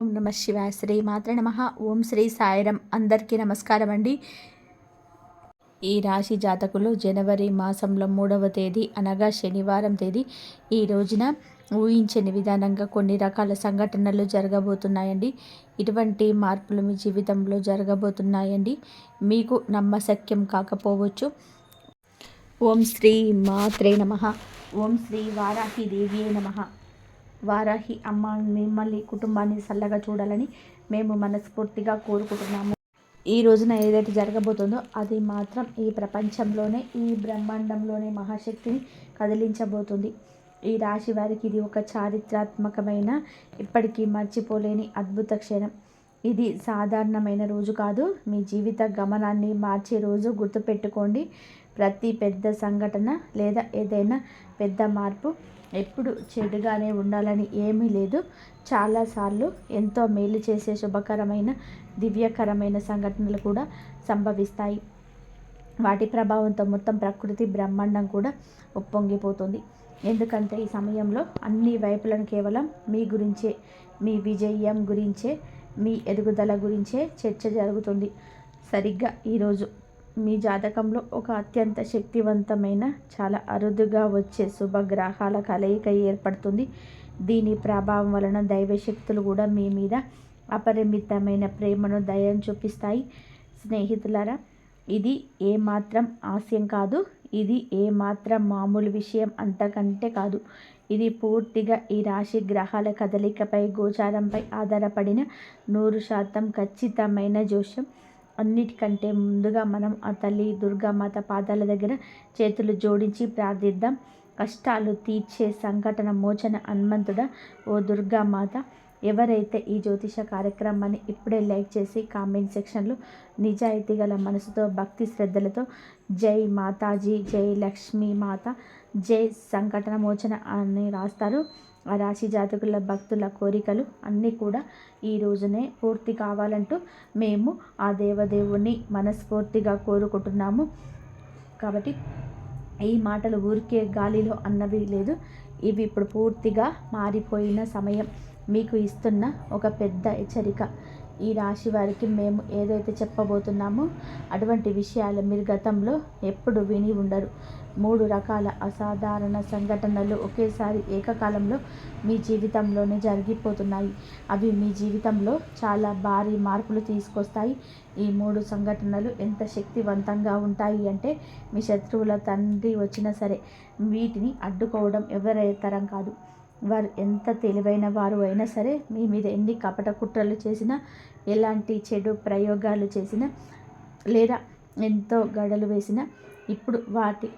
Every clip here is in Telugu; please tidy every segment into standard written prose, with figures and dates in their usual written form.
ఓం నమ శివాయ. శ్రీ మాత్రే నమః. ఓం శ్రీ సాయిరం. అందరికీ నమస్కారం అండి. ఈ రాశి జాతకులు జనవరి మాసంలో 3వ తేదీ అనగా శనివారం తేదీ ఈ రోజున ఊహించని విధానంగా కొన్ని రకాల సంఘటనలు జరగబోతున్నాయండి. ఇటువంటి మార్పులు మీ జీవితంలో జరగబోతున్నాయండి. మీకు నమ్మశక్యం కాకపోవచ్చు. ఓం శ్రీ మాత్రే నమః. ఓం శ్రీ వారాహి దేవియే నమః. వారాహి అమ్మ మిమ్మల్ని కుటుంబాన్ని చల్లగా చూడాలని మేము మనస్ఫూర్తిగా కోరుకుంటున్నాము. ఈ రోజున ఏదైతే జరగబోతుందో అది మాత్రం ఈ ప్రపంచంలోనే, ఈ బ్రహ్మాండంలోనే మహాశక్తిని కదిలించబోతుంది. ఈ రాశి వారికి ఇది ఒక చారిత్రాత్మకమైన, ఇప్పటికీ మర్చిపోలేని అద్భుత క్షణం. ఇది సాధారణమైన రోజు కాదు, మీ జీవిత గమనాన్ని మార్చే రోజు. గుర్తుపెట్టుకోండి, ప్రతి పెద్ద సంఘటన లేదా ఏదైనా పెద్ద మార్పు ఎప్పుడు చెడుగానే ఉండాలని ఏమీ లేదు. చాలాసార్లు ఎంతో మేలు చేసే శుభకరమైన, దివ్యకరమైన సంఘటనలు కూడా సంభవిస్తాయి. వాటి ప్రభావంతో మొత్తం ప్రకృతి, బ్రహ్మాండం కూడా ఉప్పొంగిపోతుంది. ఎందుకంటే ఈ సమయంలో అన్ని వైపులను కేవలం మీ గురించే, మీ విజయం గురించే, మీ ఎదుగుదల గురించే చర్చ జరుగుతుంది. సరిగ్గా ఈరోజు మీ జాతకంలో ఒక అత్యంత శక్తివంతమైన, చాలా అరుదుగా వచ్చే శుభగ్రహాల కలయిక ఏర్పడుతుంది. దీని ప్రభావం వలన దైవశక్తులు కూడా మీ మీద అపరిమితమైన ప్రేమను, దయను చూపిస్తాయి. స్నేహితులారా, ఇది ఏమాత్రం హాస్యం కాదు, ఇది ఏమాత్రం మామూలు విషయం అంతకంటే కాదు. ఇది పూర్తిగా ఈ రాశి గ్రహాల కదలికపై, గోచారంపై ఆధారపడిన 100% ఖచ్చితమైన జోస్యం. అన్నిటికంటే ముందుగా మనం ఆ తల్లి దుర్గామాత పాదాల దగ్గర చేతులు జోడించి ప్రార్థిద్దాం. కష్టాలు తీర్చే సంఘటన మోచన హనుమంతుడా, ఓ దుర్గామాత. ఎవరైతే ఈ జ్యోతిష కార్యక్రమాన్ని ఇప్పుడే లైక్ చేసి కామెంట్ సెక్షన్లో నిజాయితీ గల మనసుతో, భక్తి శ్రద్ధలతో జై మాతాజీ, జై లక్ష్మీ మాత, జై సంకటన మోచన అని రాస్తారు, ఆ రాశి జాతకుల భక్తుల కోరికలు అన్నీ కూడా ఈ రోజునే పూర్తి కావాలంటూ మేము ఆ దేవదేవుని మనస్ఫూర్తిగా కోరుకుంటున్నాము. కాబట్టి ఈ మాటలు ఊరికే గాలిలో అన్నవి లేదు, ఇవి ఇప్పుడు పూర్తిగా మారిపోయిన సమయం. మీకు ఇస్తున్న ఒక పెద్ద హెచ్చరిక. ఈ రాశి వారికి మేము ఏదైతే చెప్పబోతున్నామో అటువంటి విషయాలు మీరు గతంలో ఎప్పుడు విని ఉండరు. 3 రకాల అసాధారణ సంఘటనలు ఒకేసారి ఏకకాలంలో మీ జీవితంలోనే జరిగిపోతున్నాయి. అవి మీ జీవితంలో చాలా భారీ మార్పులు తీసుకొస్తాయి. ఈ 3 సంఘటనలు ఎంత శక్తివంతంగా ఉంటాయి అంటే, మీ శత్రువుల తండ్రి వచ్చినా సరే వీటిని అడ్డుకోవడం ఎవరి తరం కాదు. వారు ఎంత తెలివైన వారు అయినా సరే, మీ మీద ఎన్ని కపట కుట్రలు చేసినా, ఎలాంటి చెడు ప్రయోగాలు చేసినా, లేదా ఎంతో గడలు వేసినా, ఇప్పుడు వాటి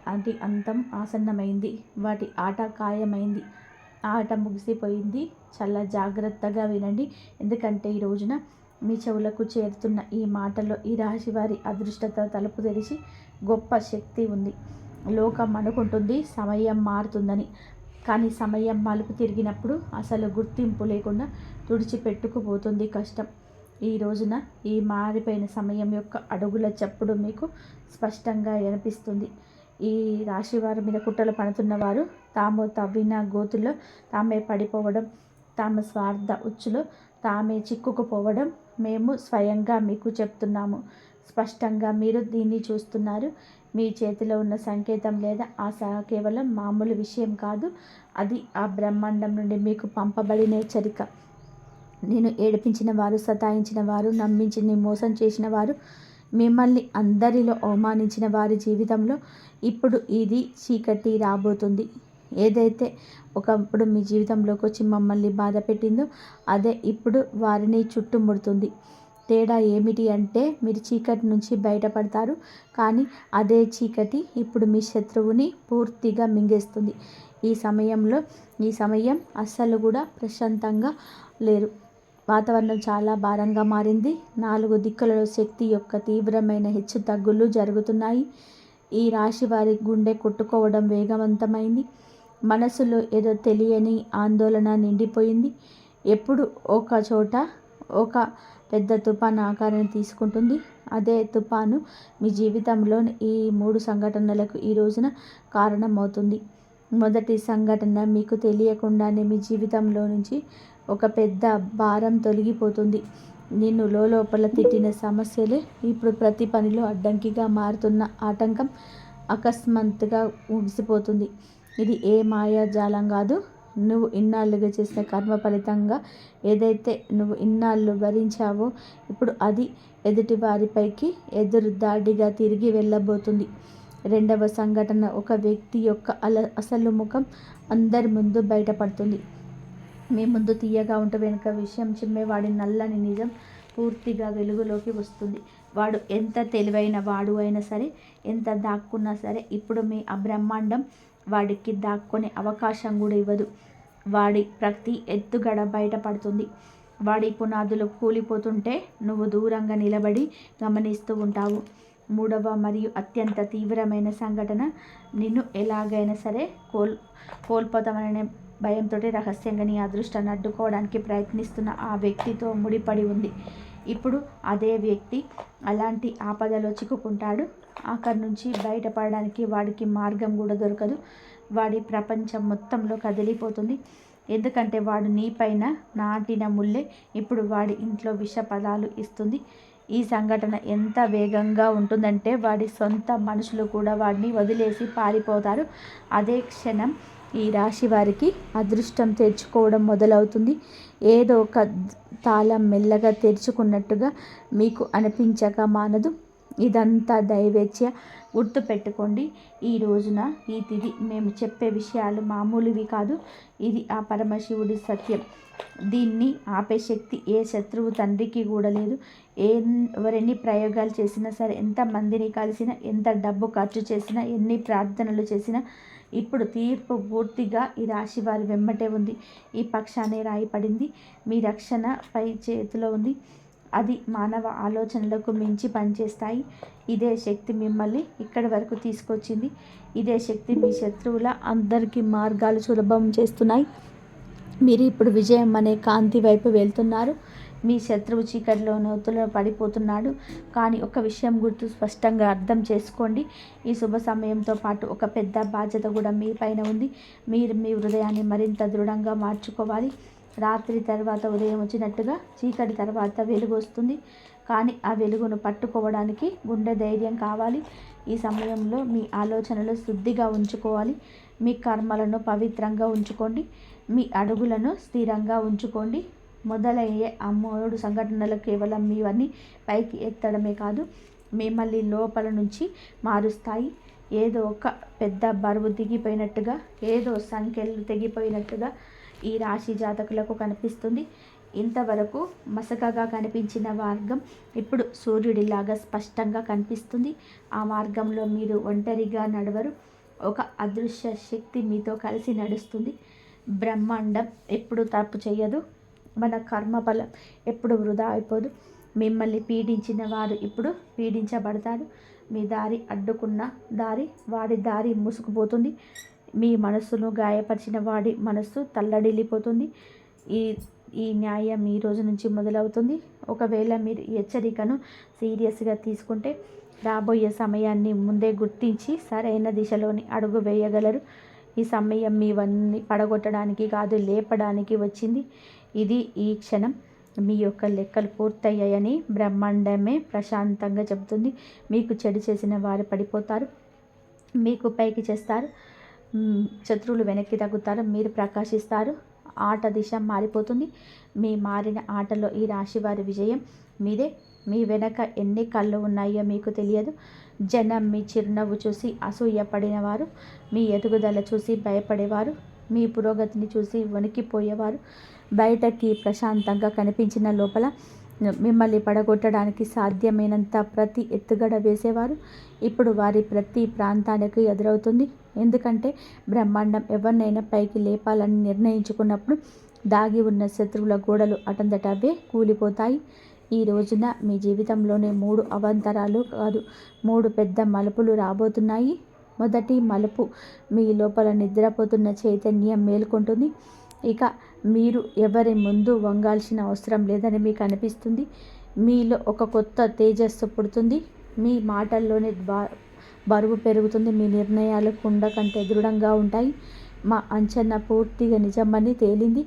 అంతం ఆసన్నమైంది. వాటి ఆట ఖాయమైంది. ఆట ముగిసిపోయింది. చాలా జాగ్రత్తగా వినండి, ఎందుకంటే ఈ రోజున మీ చెవులకు చేరుతున్న ఈ మాటలో ఈ రాశి వారి అదృష్టత తలుపు తెరిచి గొప్ప శక్తి ఉంది. లోకం అనుకుంటుంది సమయం మారుతుందని, కానీ సమయం మలుపు తిరిగినప్పుడు అసలు గుర్తింపు లేకుండా తుడిచిపెట్టుకుపోతుంది కష్టం. ఈ రోజున ఈ మారిపోయిన సమయం యొక్క అడుగుల చప్పుడు మీకు స్పష్టంగా వినిపిస్తుంది. ఈ రాశివారి మీద కుట్రలు పడుతున్న వారు తాము తవ్విన గోతుల్లో తామే పడిపోవడం, తమ స్వార్థ ఉచ్చులో తామే చిక్కుకుపోవడం మేము స్వయంగా మీకు చెప్తున్నాము. స్పష్టంగా మీరు దీన్ని చూస్తున్నారు. మీ చేతిలో ఉన్న సంకేతం లేదా ఆశ కేవలం మామూలు విషయం కాదు, అది ఆ బ్రహ్మాండం నుండి మీకు పంపబడిన హెచ్చరిక. నేను ఏడిపించిన వారు, సతాయించిన వారు, నమ్మించి మోసం చేసిన వారు, మిమ్మల్ని అందరిలో అవమానించిన వారి జీవితంలో ఇప్పుడు ఇది చీకటి రాబోతుంది. ఏదైతే ఒకప్పుడు మీ జీవితంలోకి వచ్చి మమ్మల్ని బాధ పెట్టిందో అదే ఇప్పుడు వారిని చుట్టుముడుతుంది. తేడా ఏమిటి అంటే, మీరు చీకటి నుంచి బయటపడతారు, కానీ అదే చీకటి ఇప్పుడు మీ శత్రువుని పూర్తిగా మింగేస్తుంది. ఈ సమయం అస్సలు కూడా ప్రశాంతంగా లేరు. వాతావరణం చాలా భారంగా మారింది. 4 దిక్కులలో శక్తి యొక్క తీవ్రమైన హెచ్చు తగ్గులు జరుగుతున్నాయి. ఈ రాశి వారి గుండె కొట్టుకోవడం వేగవంతమైంది. మనసులో ఏదో తెలియని ఆందోళన నిండిపోయింది. ఎప్పుడు ఒక చోట ఒక పెద్ద తుఫాను ఆకారాన్ని తీసుకుంటుంది. అదే తుఫాను మీ జీవితంలో ఈ 3 సంఘటనలకు ఈ రోజున కారణమవుతుంది. మొదటి సంఘటన, మీకు తెలియకుండానే మీ జీవితంలో నుంచి ఒక పెద్ద భారం తొలగిపోతుంది. నిన్ను లోపల తిట్టిన సమస్యలే ఇప్పుడు ప్రతి పనిలో అడ్డంకిగా మారుతున్న ఆటంకం అకస్మాత్తుగా ముగిసిపోతుంది. ఇది ఏ మాయాజాలం కాదు. నువ్వు ఇన్నాళ్ళుగా చేసిన కర్మ ఫలితంగా ఏదైతే నువ్వు ఇన్నాళ్ళు భరించావో ఇప్పుడు అది ఎదుటి వారిపైకి ఎదురు దాడిగా తిరిగి వెళ్ళబోతుంది. రెండవ సంఘటన, ఒక వ్యక్తి యొక్క అసలు ముఖం అందరి ముందు బయటపడుతుంది. మీ ముందు తీయగా ఉంటూ వెనుక విషయం చిమ్మేవాడి నల్లని నిజం పూర్తిగా వెలుగులోకి వస్తుంది. వాడు ఎంత తెలివైన వాడు అయినా సరే, ఎంత దాక్కున్నా సరే ఇప్పుడు మీ అబ్రహ్మాండం వాడికి దాక్కునే అవకాశం కూడా ఇవ్వదు. వాడి ప్రతి ఎత్తుగడ బయటపడుతుంది. వాడి పునాదులు కూలిపోతుంటే నువ్వు దూరంగా నిలబడి గమనిస్తూ ఉంటావు. మూడవ మరియు అత్యంత తీవ్రమైన సంఘటన, నిన్ను ఎలాగైనా సరే కోల్పోతామనే భయంతో రహస్యంగా నీ అదృష్టాన్ని అడ్డుకోవడానికి ప్రయత్నిస్తున్న ఆ వ్యక్తితో ముడిపడి ఉంది. ఇప్పుడు అదే వ్యక్తి అలాంటి ఆపదలో చిక్కుకుంటాడు. అక్కడి నుంచి బయటపడడానికి వాడికి మార్గం కూడా దొరకదు. వాడి ప్రపంచం మొత్తంలో కదిలిపోతుంది. ఎందుకంటే వాడు నీపైన నాటిన ముల్లే ఇప్పుడు వాడి ఇంట్లో విష పదాలు ఇస్తుంది. ఈ సంఘటన ఎంత వేగంగా ఉంటుందంటే వాడి సొంత మనుషులు కూడా వాడిని వదిలేసి పారిపోతారు. అదే క్షణం ఈ రాశి వారికి అదృష్టం తెరుచుకోవడం మొదలవుతుంది. ఏదో ఒక తాళం మెల్లగా తెరుచుకున్నట్టుగా మీకు అనిపించక మానదు. ఇదంతా దైవేచ్ఛ. గుర్తుపెట్టుకోండి, ఈ రోజున ఈ తిథి మేము చెప్పే విషయాలు మామూలువి కాదు. ఇది ఆ పరమశివుడి సత్యం. దీన్ని ఆపే శక్తి ఏ శత్రువు తండ్రికి కూడా లేదు. ఎవరెన్ని ప్రయోగాలు చేసినా సరే, ఎంతమందిని కలిసినా, ఎంత డబ్బు ఖర్చు చేసినా, ఎన్ని ప్రార్థనలు చేసినా ఇప్పుడు తీర్పు పూర్తిగా ఈ రాశి వారి వెంబటే ఉంది. ఈ పక్షానే రాయపడింది. మీ రక్షణ పై చేతిలో ఉంది. అది మానవ ఆలోచనలకు మించి పనిచేస్తాయి. ఇదే శక్తి మిమ్మల్ని ఇక్కడి వరకు తీసుకొచ్చింది. ఇదే శక్తి మీ శత్రువుల అందరికీ మార్గాలు సులభం చేస్తున్నాయి. మీరు ఇప్పుడు విజయం అనే కాంతి వైపు వెళ్తున్నారు. మీ శత్రువు చీకటిలో నూతులో పడిపోతున్నాడు. కానీ ఒక విషయం స్పష్టంగా అర్థం చేసుకోండి. ఈ శుభ సమయంతో పాటు ఒక పెద్ద బాధ్యత కూడా మీ పైన ఉంది. మీరు మీ హృదయాన్ని మరింత దృఢంగా మార్చుకోవాలి. రాత్రి తర్వాత ఉదయం వచ్చినట్టుగా చీకటి తర్వాత వెలుగు వస్తుంది. కానీ ఆ వెలుగును పట్టుకోవడానికి గుండె ధైర్యం కావాలి. ఈ సమయంలో మీ ఆలోచనలు శుద్ధిగా ఉంచుకోవాలి. మీ కర్మలను పవిత్రంగా ఉంచుకోండి. మీ అడుగులను స్థిరంగా ఉంచుకోండి. మొదలయ్యే ఆ 3 సంఘటనలు కేవలం మీవన్నీ పైకి ఎత్తడమే కాదు, మిమ్మల్ని లోపల నుంచి మారుస్తాయి. ఏదో ఒక పెద్ద బరువు దిగిపోయినట్టుగా, ఏదో సంఖ్యలు తెగిపోయినట్టుగా ఈ రాశి జాతకులకు కనిపిస్తుంది. ఇంతవరకు మసకగా కనిపించిన మార్గం ఇప్పుడు సూర్యుడిలాగా స్పష్టంగా కనిపిస్తుంది. ఆ మార్గంలో మీరు ఒంటరిగా నడవరు. ఒక అదృశ్య శక్తి మీతో కలిసి నడుస్తుంది. బ్రహ్మాండం ఎప్పుడు తప్పు చేయదు. మన కర్మఫలం ఎప్పుడు వృధా అయిపోదు. మిమ్మల్ని పీడించిన వారు ఇప్పుడు పీడించబడతారు. మీ దారి అడ్డుకున్న వాడి దారి మూసుకుపోతుంది. మీ మనస్సును గాయపరిచిన వాడి మనస్సు తల్లడిల్లిపోతుంది. ఈ న్యాయం ఈ రోజు నుంచి మొదలవుతుంది. ఒకవేళ మీరు ఈ హెచ్చరికను సీరియస్గా తీసుకుంటే రాబోయే సమయాన్ని ముందే గుర్తించి సరైన దిశలోని అడుగు వేయగలరు. ఈ సమయం మీవన్నీ పడగొట్టడానికి కాదు, లేపడానికి వచ్చింది. ఇది ఈ క్షణం. మీ యొక్క లెక్కలు పూర్తయ్యాయని బ్రహ్మాండమే ప్రశాంతంగా చెబుతుంది. మీకు చెడు చేసిన వారు పడిపోతారు, మీకు పైకి చేస్తారు. శత్రువులు వెనక్కి తగ్గుతారు, మీరు ప్రకాశిస్తారు. ఆట దిశ మారిపోతుంది. మీ మారిన ఆటలో ఈ రాశి వారి విజయం మీదే. మీ వెనక ఎన్ని కళ్ళు ఉన్నాయో మీకు తెలియదు. జనం మీ చిరునవ్వు చూసి అసూయపడినవారు, మీ ఎదుగుదల చూసి భయపడేవారు, మీ పురోగతిని చూసి వణికిపోయేవారు, బయటకి ప్రశాంతంగా కనిపించిన లోపల మిమ్మల్ని పడగొట్టడానికి సాధ్యమైనంత ప్రతి ఎత్తుగడ వేసేవారు ఇప్పుడు వారి ప్రతి ప్రాంతానికి ఎదురవుతుంది. ఎందుకంటే బ్రహ్మాండం ఎవరినైనా పైకి లేపాలని నిర్ణయించుకున్నప్పుడు దాగి ఉన్న శత్రువుల గోడలు అటంతట అవే కూలిపోతాయి. ఈ రోజున మీ జీవితంలోనే 3 అవాంతరాలు కాదు, 3 పెద్ద మలుపులు రాబోతున్నాయి. మొదటి మలుపు, మీ లోపల నిద్రపోతున్న చైతన్యం మేల్కొంటుంది. ఇక మీరు ఎవరి ముందు వంగాల్సిన అవసరం లేదని మీకు అనిపిస్తుంది. మీలో ఒక కొత్త తేజస్సు పుడుతుంది. మీ మాటల్లోని బరువు పెరుగుతుంది. మీ నిర్ణయాలు కుండ కంటే దృఢంగా ఉంటాయి. మా అంచనా పూర్తిగా నిజమని తేలింది.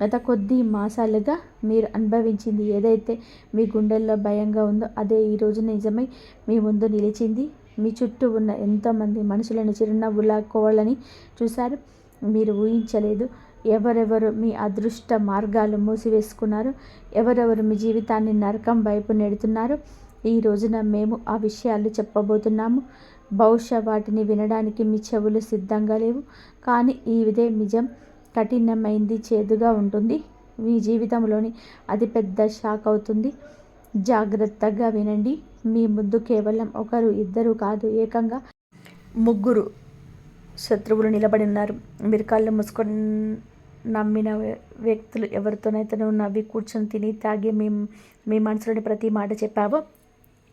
గత కొద్ది మాసాలుగా మీరు అనుభవించింది ఏదైతే మీ గుండెల్లో భయంగా ఉందో అదే ఈరోజు నిజమై మీ ముందు నిలిచింది. మీ చుట్టూ ఉన్న ఎంతోమంది మనుషులను చిరునవ్వులాక్కోవాలని చూశారు. మీరు ఊహించలేదు ఎవరెవరు మీ అదృష్ట మార్గాలు మూసివేసుకున్నారు, ఎవరెవరు మీ జీవితాన్ని నరకం వైపు నెడుతున్నారు. ఈ రోజున మేము ఆ విషయాలు చెప్పబోతున్నాము. బహుశా వాటిని వినడానికి మీ చెవులు సిద్ధంగా లేవు. కానీ ఇదే నిజం. కఠినమైంది, చేదుగా ఉంటుంది. మీ జీవితంలోని అతిపెద్ద షాక్ అవుతుంది. జాగ్రత్తగా వినండి. మీ ముందు కేవలం ఒకరు, ఇద్దరు కాదు, ఏకంగా 3 శత్రువులు నిలబడి ఉన్నారు. మీరు కళ్ళు మూసుకొని నమ్మిన వ్యక్తులు ఎవరితోనైతే నువ్వు నవ్వి కూర్చొని తిని తాగి మీ మనసులోని ప్రతి మాట చెప్పావో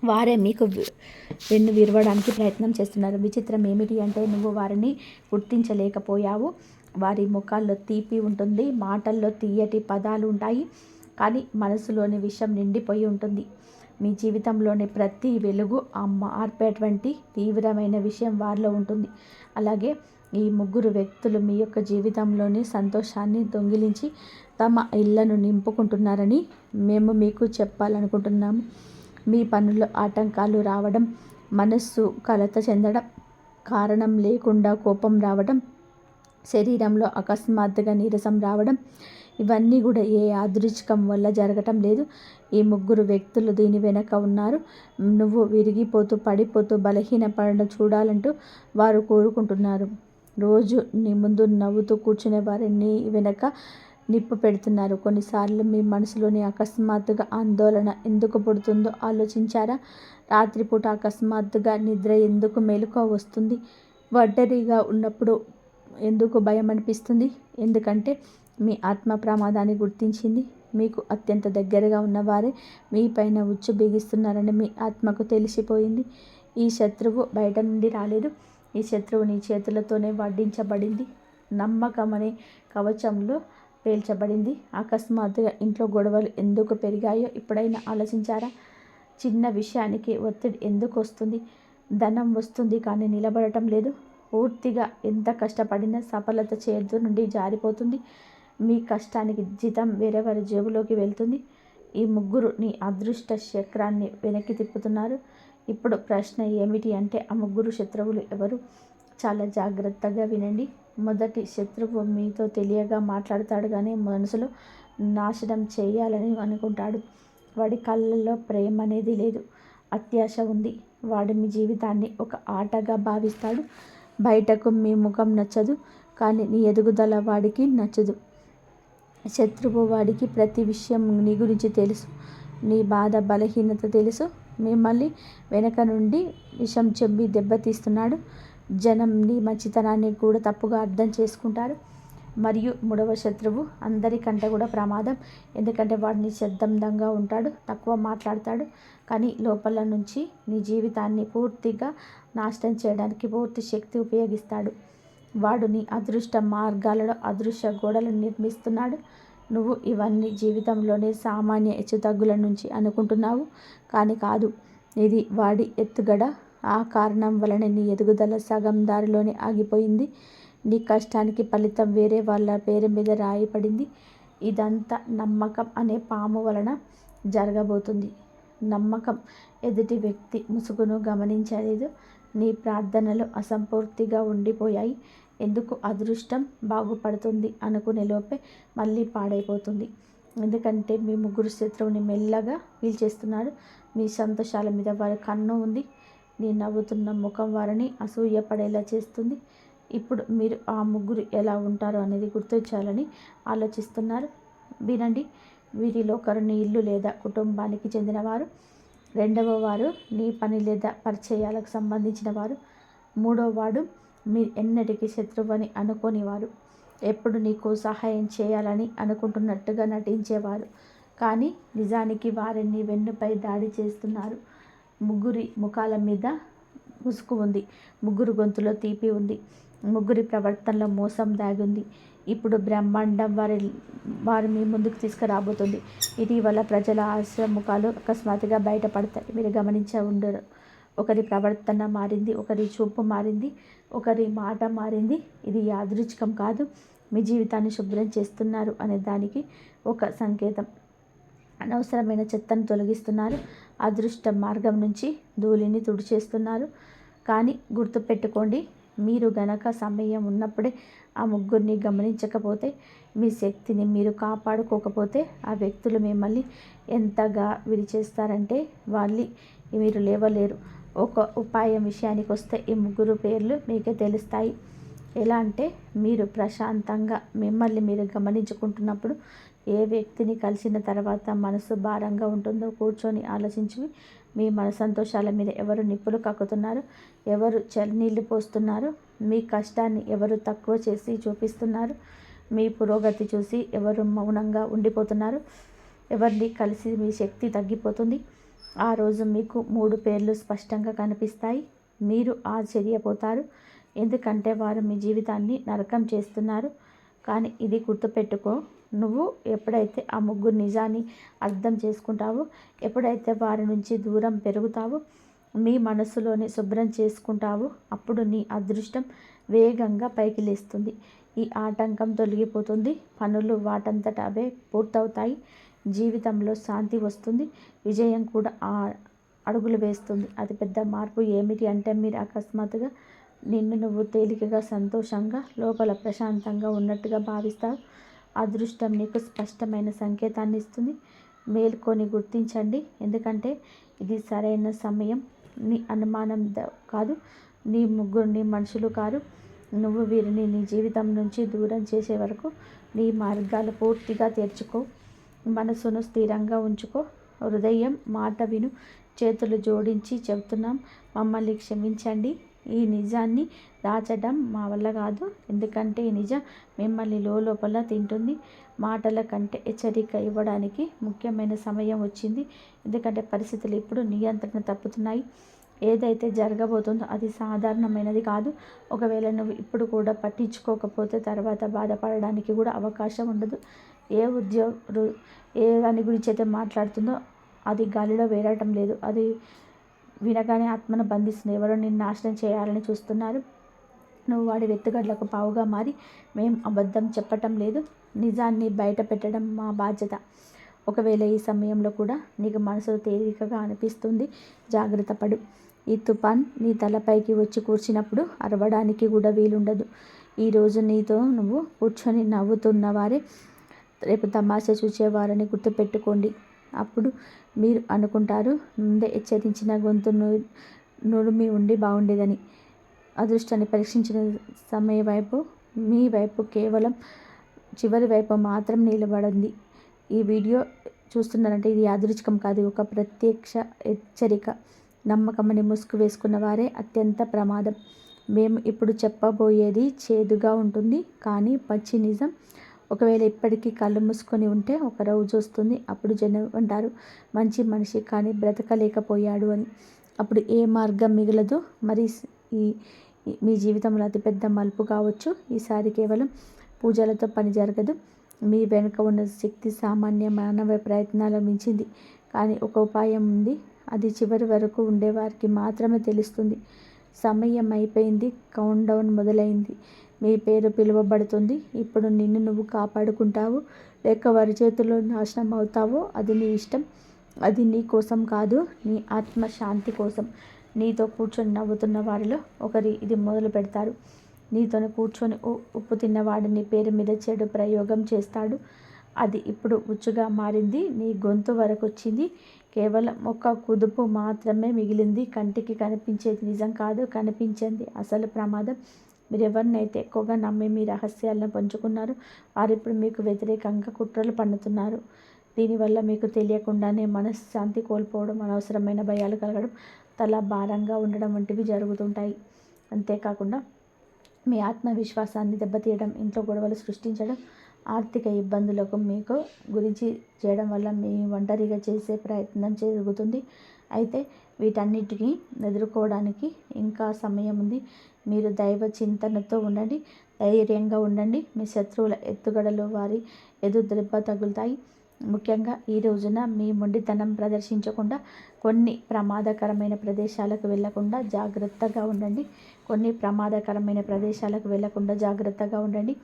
వారే మీకు వెన్ను విరవడానికి ప్రయత్నం చేస్తున్నారు. విచిత్రం ఏమిటి అంటే నువ్వు వారిని గుర్తించలేకపోయావు. వారి ముఖాల్లో తీపి ఉంటుంది, మాటల్లో తీయటి పదాలు ఉంటాయి, కానీ మనసులోని విషం నిండిపోయి ఉంటుంది. మీ జీవితంలోని ప్రతి వెలుగు ఆర్పేటువంటి తీవ్రమైన విషయం వారిలో ఉంటుంది. అలాగే ఈ 3 వ్యక్తులు మీ యొక్క జీవితంలోని సంతోషాన్ని దొంగిలించి తమ ఇళ్లను నింపుకుంటున్నారని మేము మీకు చెప్పాలనుకుంటున్నాము. మీ పనుల్లో ఆటంకాలు రావడం, మనస్సు కలత చెందడం, కారణం లేకుండా కోపం రావడం, శరీరంలో అకస్మాత్తుగా నీరసం రావడం, ఇవన్నీ కూడా ఏ యాదృచ్ఛికం వల్ల జరగటం లేదు. ఈ 3 వ్యక్తులు దీని వెనక ఉన్నారు. నువ్వు విరిగిపోతూ, పడిపోతూ, బలహీనపడడం చూడాలంటూ వారు కోరుకుంటున్నారు. రోజు నీ ముందు నవ్వుతూ కూర్చునే వారు నీ వెనక నిప్పు పెడుతున్నారు. కొన్నిసార్లు మీ మనసులోని అకస్మాత్తుగా ఆందోళన ఎందుకు పుడుతుందో ఆలోచించారా? రాత్రిపూట అకస్మాత్తుగా నిద్ర ఎందుకు మెలకువ వస్తుంది? ఒంటరిగా ఉన్నప్పుడు ఎందుకు భయం అనిపిస్తుంది? ఎందుకంటే మీ ఆత్మ ప్రమాదాన్ని గుర్తించింది. మీకు అత్యంత దగ్గరగా ఉన్నవారే మీ పైన ఉచ్చు బిగిస్తున్నారని మీ ఆత్మకు తెలిసిపోయింది. ఈ శత్రువు బయట నుండి రాలేదు. ఈ శత్రువు నీ చేతులతోనే వడ్డించబడింది. నమ్మకం అనే కవచంలో పేల్చబడింది. అకస్మాత్తుగా ఇంట్లో గొడవలు ఎందుకు పెరిగాయో ఎప్పుడైనా ఆలోచించారా? చిన్న విషయానికి ఒత్తిడి ఎందుకు వస్తుంది? ధనం వస్తుంది కానీ నిలబడటం లేదు. పూర్తిగా ఎంత కష్టపడినా సఫలత చేతి నుండి జారిపోతుంది. మీ కష్టానికి జీతం వేరెవరి జేబులోకి వెళ్తుంది. ఈ 3 నీ అదృష్ట చక్రాన్ని వెనక్కి తిప్పుతున్నారు. ఇప్పుడు ప్రశ్న ఏమిటి అంటే ఆ 3 శత్రువులు ఎవరు? చాలా జాగ్రత్తగా వినండి. మొదటి శత్రువు మీతో తెలియగా మాట్లాడతాడు కానీ మనసులో నాశనం చేయాలని అనుకుంటాడు. వాడి కళ్ళల్లో ప్రేమ అనేది లేదు, అత్యాశ ఉంది. వాడు మీ జీవితాన్ని ఒక ఆటగా భావిస్తాడు. బయటకు మీ ముఖం నచ్చదు, కానీ నీ ఎదుగుదల వాడికి నచ్చదు. శత్రువు వాడికి ప్రతి విషయం నీ గురించి తెలుసు. నీ బాధ, బలహీనత తెలుసు. మిమ్మల్ని వెనక నుండి విషం చెబ్బి దెబ్బతీస్తున్నాడు. జనం నీ మంచితనాన్ని కూడా తప్పుగా అర్థం చేసుకుంటారు. మరియు 3వ శత్రువు అందరికంటే కూడా ప్రమాదం. ఎందుకంటే వాడు నిశ్శబ్దంగా ఉంటాడు, తక్కువ మాట్లాడతాడు, కానీ లోపల నుంచి నీ జీవితాన్ని పూర్తిగా నాశనం చేయడానికి పూర్తి శక్తి ఉపయోగిస్తాడు. వాడు నీ అదృష్ట మార్గాలలో అదృశ్య గోడలను నిర్మిస్తున్నాడు. నువ్వు ఇవన్నీ జీవితంలోనే సామాన్య హెచ్చుతగ్గుల నుంచి అనుకుంటున్నావు, కానీ కాదు. ఇది వాడి ఎత్తుగడ. ఆ కారణం వలన నీ ఎదుగుదల సగం దారిలోనే ఆగిపోయింది. నీ కష్టానికి ఫలితం వేరే వాళ్ళ పేరు మీద రాయబడింది. ఇదంతా నమ్మకం అనే పాము వలన జరగబోతుంది. నమ్మకం ఎదుటి వ్యక్తి ముసుగును గమనించలేదు. నీ ప్రార్థనలు అసంపూర్తిగా ఉండిపోయాయి. ఎందుకు అదృష్టం బాగుపడుతుంది అనుకునే లోపే మళ్ళీ పాడైపోతుంది. ఎందుకంటే మీ 3 శత్రువుని మెల్లగా పీల్చేస్తున్నాడు. మీ సంతోషాల మీద వారి కన్ను ఉంది. నీ నవ్వుతున్న ముఖం వారిని అసూయపడేలా చేస్తుంది. ఇప్పుడు మీరు ఆ 3 ఎలా ఉంటారో అనేది గుర్తించాలని ఆలోచిస్తున్నారు. వినండి. వీరిలో ఒకరు నీ ఇల్లు లేదా కుటుంబానికి చెందినవారు. 2వ వారు నీ పని లేదా పరిచయాలకు సంబంధించిన వారు. 3వ వాడు మీరు ఎన్నటికీ శత్రువని అనుకోనివారు. ఎప్పుడు నీకు సహాయం చేయాలని అనుకుంటున్నట్టుగా నటించేవారు, కానీ నిజానికి వారిని వెన్నుపై దాడి చేస్తున్నారు. 3 ముఖాల మీద ముసుగు ఉంది. 3 గొంతులో తీపి ఉంది. 3 ప్రవర్తనలో మోసం దాగి ఉంది. ఇప్పుడు బ్రహ్మాండం వారు మీ ముందుకు తీసుకురాబోతుంది. ఇటీవల ప్రజల ముఖాలు అకస్మాత్తుగా బయటపడతాయి. మీరు గమనించే ఉండరు. ఒకరి ప్రవర్తన మారింది, ఒకరి చూపు మారింది, ఒకరి మాట మారింది. ఇది యాదృచ్ఛికం కాదు. మీ జీవితాన్ని శుభ్రం చేస్తున్నారు అనే దానికి ఒక సంకేతం. అనవసరమైన చెత్తను తొలగిస్తున్నారు. అదృష్ట మార్గం నుంచి ధూళిని తుడిచేస్తున్నారు. కానీ గుర్తుపెట్టుకోండి, మీరు గనక సమయం ఉన్నప్పుడే ఆ ముగ్గురిని గమనించకపోతే, మీ శక్తిని మీరు కాపాడుకోకపోతే ఆ వ్యక్తులు మిమ్మల్ని ఎంతగా విరిచేస్తారంటే వాళ్ళు మీరు లేవలేరు. ఒక ఉపాయం విషయానికి వస్తే ఈ ముగ్గురు పేర్లు మీకే తెలుస్తాయి. ఎలా అంటే, మీరు ప్రశాంతంగా మిమ్మల్ని మీరు గమనించుకుంటున్నప్పుడు ఏ వ్యక్తిని కలిసిన తర్వాత మనసు భారంగా ఉంటుందో కూర్చొని ఆలోచించి, మీ మన సంతోషాల మీద ఎవరు నిప్పులు కక్కుతున్నారు, ఎవరు చన్నీళ్ళు పోస్తున్నారు, మీ కష్టాన్ని ఎవరు తక్కువ చేసి చూపిస్తున్నారు, మీ పురోగతి చూసి ఎవరు మౌనంగా ఉండిపోతున్నారు, ఎవరిని కలిసి మీ శక్తి తగ్గిపోతుంది. ఆ రోజు మీకు 3 పేర్లు స్పష్టంగా కనిపిస్తాయి. మీరు ఆశ్చర్యపోతారు. ఎందుకంటే వారు మీ జీవితాన్ని నరకం చేస్తున్నారు. కానీ ఇది గుర్తుపెట్టుకో, నువ్వు ఎప్పుడైతే ఆ ముగ్గురు నిజాన్ని అర్థం చేసుకుంటావో, ఎప్పుడైతే వారి నుంచి దూరం పెరుగుతావో, మీ మనసులోనే శుభ్రం చేసుకుంటావో, అప్పుడు నీ అదృష్టం వేగంగా పైకి లేస్తుంది. ఈ ఆటంకం తొలగిపోతుంది. పనులు వాటంతట అవే పూర్తవుతాయి. జీవితంలో శాంతి వస్తుంది. విజయం కూడా అడుగులు వేస్తుంది. అతిపెద్ద మార్పు ఏమిటి అంటే, మీరు అకస్మాత్తుగా నిన్ను నువ్వు తేలికగా, సంతోషంగా, లోపల ప్రశాంతంగా ఉన్నట్టుగా భావిస్తావు. అదృష్టం నీకు స్పష్టమైన సంకేతాన్ని ఇస్తుంది. మేల్కొని గుర్తించండి. ఎందుకంటే ఇది సరైన సమయం. నీ అనుమానం కాదు, నీ ముగ్గురిని మనుషులు కారు. నువ్వు వీరిని నీ జీవితం నుంచి దూరం చేసే వరకు నీ మార్గాలు పూర్తిగా తెరుచుకో. మనసును స్థిరంగా ఉంచుకో. హృదయం మాట విను. చేతులు జోడించి చెబుతున్నాం, మమ్మల్ని క్షమించండి. ఈ నిజాన్ని దాచడం మా వల్ల కాదు. ఎందుకంటే ఈ నిజం మిమ్మల్ని లోపల తింటుంది. మాటల కంటే హెచ్చరిక ఇవ్వడానికి ముఖ్యమైన సమయం వచ్చింది. ఎందుకంటే పరిస్థితులు ఇప్పుడు నియంత్రణ తప్పుతున్నాయి. ఏదైతే జరగబోతుందో అది సాధారణమైనది కాదు. ఒకవేళ నువ్వు ఇప్పుడు కూడా పట్టించుకోకపోతే తర్వాత బాధపడడానికి కూడా అవకాశం ఉండదు. ఏ దాని గురించి అయితే మాట్లాడుతుందో అది గాలిలో వేరటం లేదు. అది వినగానే ఆత్మను బంధిస్తుంది. ఎవరో నిన్ను నాశనం చేయాలని చూస్తున్నారు. నువ్వు వాడి వెత్తుగడ్లకు పావుగా మారి, మేం అబద్ధం చెప్పటం లేదు, నిజాన్ని బయట పెట్టడం మా బాధ్యత. ఒకవేళ ఈ సమయంలో కూడా నీకు మనసు తేలికగా అనిపిస్తుంది, జాగ్రత్త పడు. ఈ తుఫాన్ నీ తలపైకి వచ్చి కూర్చున్నప్పుడు అరవడానికి కూడా వీలుండదు. ఈరోజు నీతో నువ్వు కూర్చొని నవ్వుతున్నవారే రేపు తమాషా చూసేవారని గుర్తుపెట్టుకోండి. అప్పుడు మీరు అనుకుంటారు, ముందే హెచ్చరించిన గొంతు నుడిమి ఉండి బాగుండేదని. అదృష్టాన్ని పరీక్షించిన సమయ వైపు మీ వైపు కేవలం చివరి వైపు మాత్రం నిలబడింది. ఈ వీడియో చూస్తున్నారంటే ఇది యాదృచ్ఛికం కాదు, ఒక ప్రత్యక్ష హెచ్చరిక. నమ్మకమని ముసుగు వేసుకున్న వారే అత్యంత ప్రమాదం. మేము ఇప్పుడు చెప్పబోయేది చేదుగా ఉంటుంది, కానీ పచ్చి నిజం. ఒకవేళ ఇప్పటికీ కళ్ళు మూసుకొని ఉంటే ఒక రోజు వస్తుంది, అప్పుడు జనం అంటారు, మంచి మనిషి కానీ బ్రతకలేకపోయాడు అని. అప్పుడు ఏ మార్గం మిగలదు. మరి మీ జీవితంలో అతిపెద్ద మలుపు కావచ్చు. ఈసారి కేవలం పూజలతో పని జరగదు. మీ వెనుక ఉన్న శక్తి సామాన్య మానవ ప్రయత్నాల మించింది. కానీ ఒక ఉపాయం ఉంది. అది చివరి వరకు ఉండేవారికి మాత్రమే తెలుస్తుంది. సమయం అయిపోయింది. కౌంట్ డౌన్ మొదలైంది. మీ పేరు పిలువబడుతుంది. ఇప్పుడు నిన్ను నువ్వు కాపాడుకుంటావు, లేక వారి చేతుల్లో నాశనం అవుతావో అది నీ ఇష్టం. అది నీ కోసం కాదు, నీ ఆత్మశాంతి కోసం. నీతో కూర్చొని నవ్వుతున్న వారిలో ఒకరి ఇది మొదలు పెడతారు. నీతోనే కూర్చొని ఉప్పు తిన్నవాడు నీ పేరు మీద చెడు ప్రయోగం చేస్తాడు. అది ఇప్పుడు ఉచ్చుగా మారింది. నీ గొంతు వరకు వచ్చింది. కేవలం ఒక కుదుపు మాత్రమే మిగిలింది. కంటికి కనిపించేది నిజం కాదు, కనిపించింది అసలు ప్రమాదం. మీరు ఎవరినైతే ఎక్కువగా నమ్మి మీ రహస్యాలను పంచుకున్నారు, వారు ఇప్పుడు మీకు వ్యతిరేకంగా కుట్రలు పన్నుతున్నారు. దీనివల్ల మీకు తెలియకుండానే మనశ్శాంతి కోల్పోవడం, అనవసరమైన భయాలు కలగడం, తల భారంగా ఉండడం వంటివి జరుగుతుంటాయి. అంతేకాకుండా మీ ఆత్మవిశ్వాసాన్ని దెబ్బతీయడం, ఇంట్లో గొడవలు సృష్టించడం, ఆర్థిక ఇబ్బందులకు మీకు గురించి చేయడం వల్ల మీ ఒంటరిగా చేసే ప్రయత్నం జరుగుతుంది. అయితే వీటన్నిటిని ఎదుర్కోవడానికి ఇంకా సమయం ఉంది. మీరు దైవ చింతనతో ఉండండి, ధైర్యంగా ఉండండి. మీ శత్రువుల ఎత్తుగడలు వారి దెబ్బ తగులుతాయి. ముఖ్యంగా ఈ రోజున మీ మొండితనం ప్రదర్శించకుండా కొన్ని ప్రమాదకరమైన ప్రదేశాలకు వెళ్లకుండా జాగ్రత్తగా ఉండండి.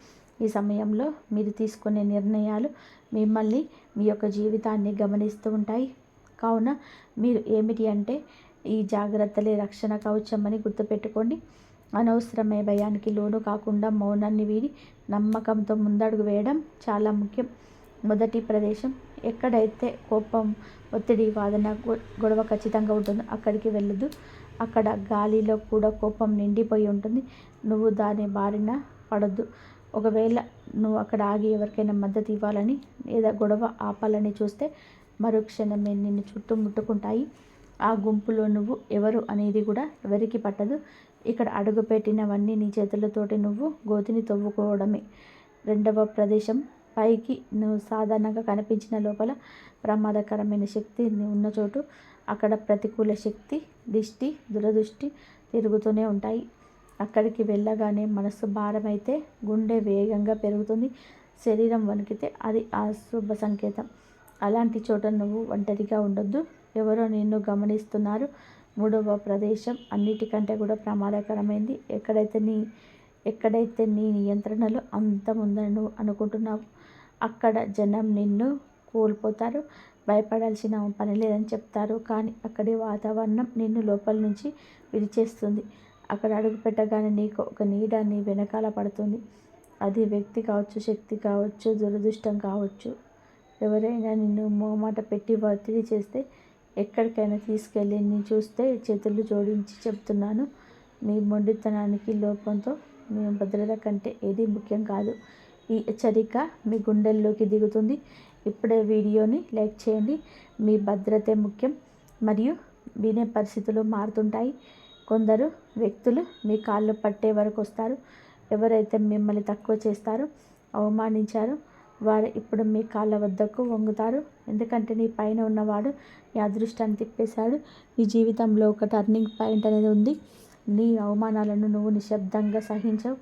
ఈ సమయంలో మీరు తీసుకునే నిర్ణయాలు మిమ్మల్ని మీ యొక్క జీవితాన్ని గమనిస్తూ ఉంటాయి. కావున మీరు ఏమిటి అంటే ఈ జాగ్రత్తలే రక్షణ కవచమని గుర్తుపెట్టుకోండి. అనవసరమైన భయానికి లోను కాకుండా మౌనాన్ని వీడి నమ్మకంతో ముందడుగు వేయడం చాలా ముఖ్యం. మొదటి ప్రదేశం, ఎక్కడైతే కోపం, ఒత్తిడి, వాదన, గొడవ ఖచ్చితంగా ఉంటుందో అక్కడికి వెళ్ళదు. అక్కడ గాలిలో కూడా కోపం నిండిపోయి ఉంటుంది. నువ్వు దాని బారిన పడొద్దు. ఒకవేళ నువ్వు అక్కడ ఆగి ఎవరికైనా మద్దతు ఇవ్వాలని లేదా గొడవ ఆపాలని చూస్తే మరుక్షణమే నిన్ను చుట్టుముట్టుకుంటాయి. ఆ గుంపులో నువ్వు ఎవరు అనేది కూడా ఎవరికి పట్టదు. ఇక్కడ అడుగుపెట్టినవన్నీ నీ చేతులతోటి నువ్వు గోతిని తవ్వుకోవడమే. రెండవ ప్రదేశం, పైకి నువ్వు సాధారణంగా కనిపించిన లోపల ప్రమాదకరమైన శక్తి ఉన్న చోటు. అక్కడ ప్రతికూల శక్తి, దిష్టి, దురదృష్టి తిరుగుతూనే ఉంటాయి. అక్కడికి వెళ్ళగానే మనసు భారమైతే గుండె వేగంగా పెరుగుతుంది. శరీరం వణికితే అది అశుభ సంకేతం. అలాంటి చోట నువ్వు ఒంటరిగా ఉండొద్దు. ఎవరో నిన్ను గమనిస్తున్నారు. మూడవ ప్రదేశం అన్నిటికంటే కూడా ప్రమాదకరమైంది. ఎక్కడైతే నీ నియంత్రణలో అంతం ఉందని నువ్వు అనుకుంటున్నావు అక్కడ జనం నిన్ను కోల్పోతారు. భయపడాల్సిన పని లేదని చెప్తారు. కానీ అక్కడి వాతావరణం నిన్ను లోపల నుంచి విడిచేస్తుంది. అక్కడ అడుగు పెట్టగానే నీకు ఒక నీడ నీ వెనకాల పడుతుంది. అది వ్యక్తి కావచ్చు, శక్తి కావచ్చు, దురదృష్టం కావచ్చు. ఎవరైనా నిన్ను మోమాట పెట్టి ఒత్తిడి చేస్తే ఎక్కడికైనా తీసుకెళ్ళి నీ చూస్తే చేతులు జోడించి చెప్తున్నాను, మీ మొండితనానికి లోపంతో మీ భద్రత కంటే ఏది ముఖ్యం కాదు. ఈ హెచ్చరిక మీ గుండెల్లోకి దిగుతుంది. ఇప్పుడే వీడియోని లైక్ చేయండి. మీ భద్రతే ముఖ్యం. మరియు వినే పరిస్థితులు మారుతుంటాయి. కొందరు వ్యక్తులు మీ కాళ్ళు పట్టే వరకు వస్తారు. ఎవరైతే మిమ్మల్ని తక్కువ చేస్తారో, అవమానించారో వారు ఇప్పుడు మీ కాళ్ళ వద్దకు వంగుతారు. ఎందుకంటే నీ పైన ఉన్నవాడు నీ అదృష్టాన్ని తిప్పేశాడు. నీ జీవితంలో ఒక టర్నింగ్ పాయింట్ అనేది ఉంది. నీ అవమానాలను నువ్వు నిశ్శబ్దంగా సహించవు.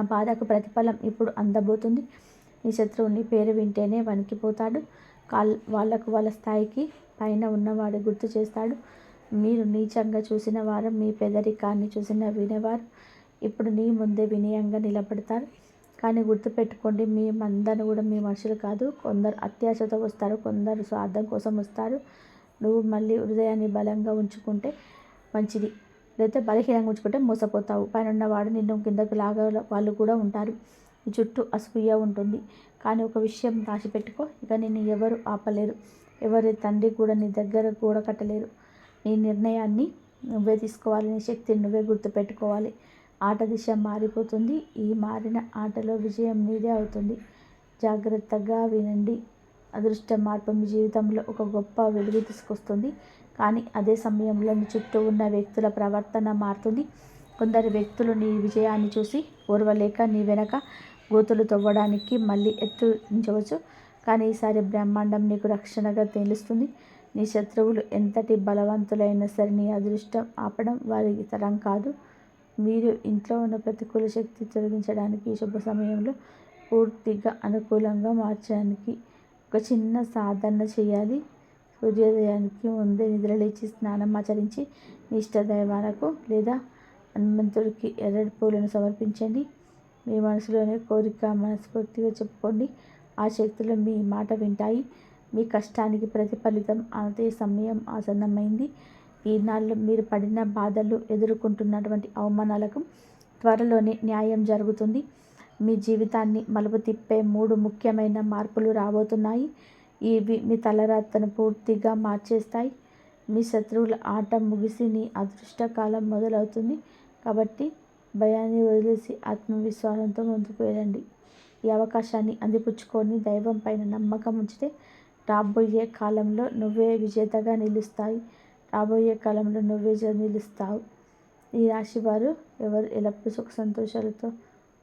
ఆ బాధకు ప్రతిఫలం ఇప్పుడు అందబోతుంది. నీ శత్రువు నీ పేరు వింటేనే వణికిపోతాడు. వాళ్ళకు వాళ్ళ స్థాయికి పైన ఉన్నవాడు గుర్తు చేస్తాడు. మీరు నీచంగా చూసిన వారు, మీ పేదరికాన్ని చూసిన వినేవారు ఇప్పుడు నీ ముందే వినయంగా నిలబడతారు. కానీ గుర్తుపెట్టుకోండి, మీ మందను కూడా మీ మనుషులు కాదు. కొందరు అత్యాశతో వస్తారు, కొందరు స్వార్థం కోసం వస్తారు. నువ్వు మళ్ళీ హృదయాన్ని బలంగా ఉంచుకుంటే మంచిది, లేకపోతే బలహీనంగా ఉంచుకుంటే మోసపోతావు. పైన ఉన్నవాడు నిన్ను కిందకు లాగా వాళ్ళు కూడా ఉంటారు. ఈ చుట్టూ అసూయ ఉంటుంది. కానీ ఒక విషయం రాసి పెట్టుకో, ఇక నిన్ను ఎవరు ఆపలేరు. ఎవరి తండ్రి కూడా నీ దగ్గర గోడ కట్టలేరు. నీ నిర్ణయాన్ని నువ్వే తీసుకోవాలి. నీ శక్తిని నువ్వే గుర్తుపెట్టుకోవాలి. ఆట దిశ మారిపోతుంది. ఈ మారిన ఆటలో విజయం నీదే అవుతుంది. జాగ్రత్తగా వినండి. అదృష్ట మార్పు మీ జీవితంలో ఒక గొప్ప వెలుగు తీసుకొస్తుంది. కానీ అదే సమయంలో మీ చుట్టూ ఉన్న వ్యక్తుల ప్రవర్తన మారుతుంది. కొందరు వ్యక్తులు నీ విజయాన్ని చూసి ఓర్వలేక నీ వెనక గోతులు తవ్వడానికి మళ్ళీ ఎత్తురించవచ్చు. కానీ ఈసారి బ్రహ్మాండం నీకు రక్షణగా తెలుస్తుంది. నీ శత్రువులు ఎంతటి బలవంతులైనా సరే నీ అదృష్టం ఆపడం వారికి తరం కాదు. మీరు ఇంట్లో ఉన్న ప్రతికూల శక్తి తొలగించడానికి శుభ సమయంలో పూర్తిగా అనుకూలంగా మార్చడానికి ఒక చిన్న సాధన చేయాలి. సూర్యోదయానికి ముందే నిద్రలేచి స్నానం ఆచరించి మీ ఇష్టదైవాలకు లేదా హనుమంతుడికి ఎర్రటి పూలను సమర్పించండి. మీ మనసులోని కోరిక మనస్ఫూర్తిగా చెప్పుకోండి. ఆ శక్తులు మీ మాట వింటాయి. మీ కష్టానికి ప్రతిఫలితం అదే సమయం ఆసన్నమైంది. ఈనాళ్ళు మీరు పడిన బాధలు, ఎదుర్కొంటున్నటువంటి అవమానాలకు త్వరలోనే న్యాయం జరుగుతుంది. మీ జీవితాన్ని మలుపు తిప్పే 3 ముఖ్యమైన మార్పులు రాబోతున్నాయి. ఇవి మీ తలరాతను పూర్తిగా మార్చేస్తాయి. మీ శత్రువుల ఆట ముగిసి నీ అదృష్టకాలం మొదలవుతుంది. కాబట్టి భయాన్ని వదిలేసి ఆత్మవిశ్వాసంతో ముందుకు వెళ్ళండి. ఈ అవకాశాన్ని అందిపుచ్చుకొని దైవం పైన నమ్మకం ఉంచితే రాబోయే కాలంలో నువ్వే విజేతగా నిలుస్తావు. ఈ రాశి వారు ఎవరు ఎల్లప్పుడూ సుఖ సంతోషాలతో,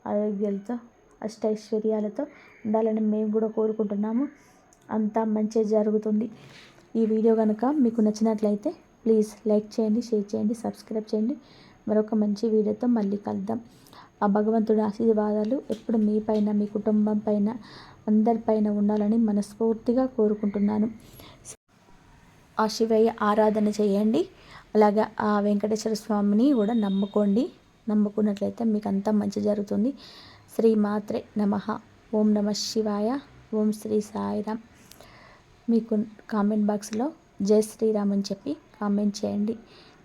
ఆరోగ్యాలతో, అష్టైశ్వర్యాలతో ఉండాలని మేము కూడా కోరుకుంటున్నాము. అంతా మంచి జరుగుతుంది. ఈ వీడియో కనుక మీకు నచ్చినట్లయితే ప్లీజ్ లైక్ చేయండి, షేర్ చేయండి, సబ్స్క్రైబ్ చేయండి. మరొక మంచి వీడియోతో మళ్ళీ కలుద్దాం. ఆ భగవంతుడి ఆశీర్వాదాలు ఎప్పుడు మీ పైన, మీ కుటుంబం పైన, అందరిపైన ఉండాలని మనస్ఫూర్తిగా కోరుకుంటున్నాను. ఆ శివయ్య ఆరాధన చేయండి. అలాగే ఆ వెంకటేశ్వర స్వామిని కూడా నమ్ముకోండి. నమ్ముకున్నట్లయితే మీకు అంతా మంచి జరుగుతుంది. శ్రీమాత్రే నమః. ఓం నమ శివాయ. ఓం శ్రీ సాయిరామ్. మీకు కామెంట్ బాక్స్లో జై శ్రీరామ్ అని చెప్పి కామెంట్ చేయండి,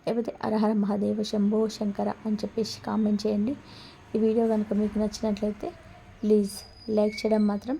లేకపోతే హరహర మహాదేవ శంభో శంకర అని చెప్పేసి కామెంట్ చేయండి. ఈ వీడియో కనుక మీకు నచ్చినట్లయితే ప్లీజ్ లైక్ చేయడం మాత్రం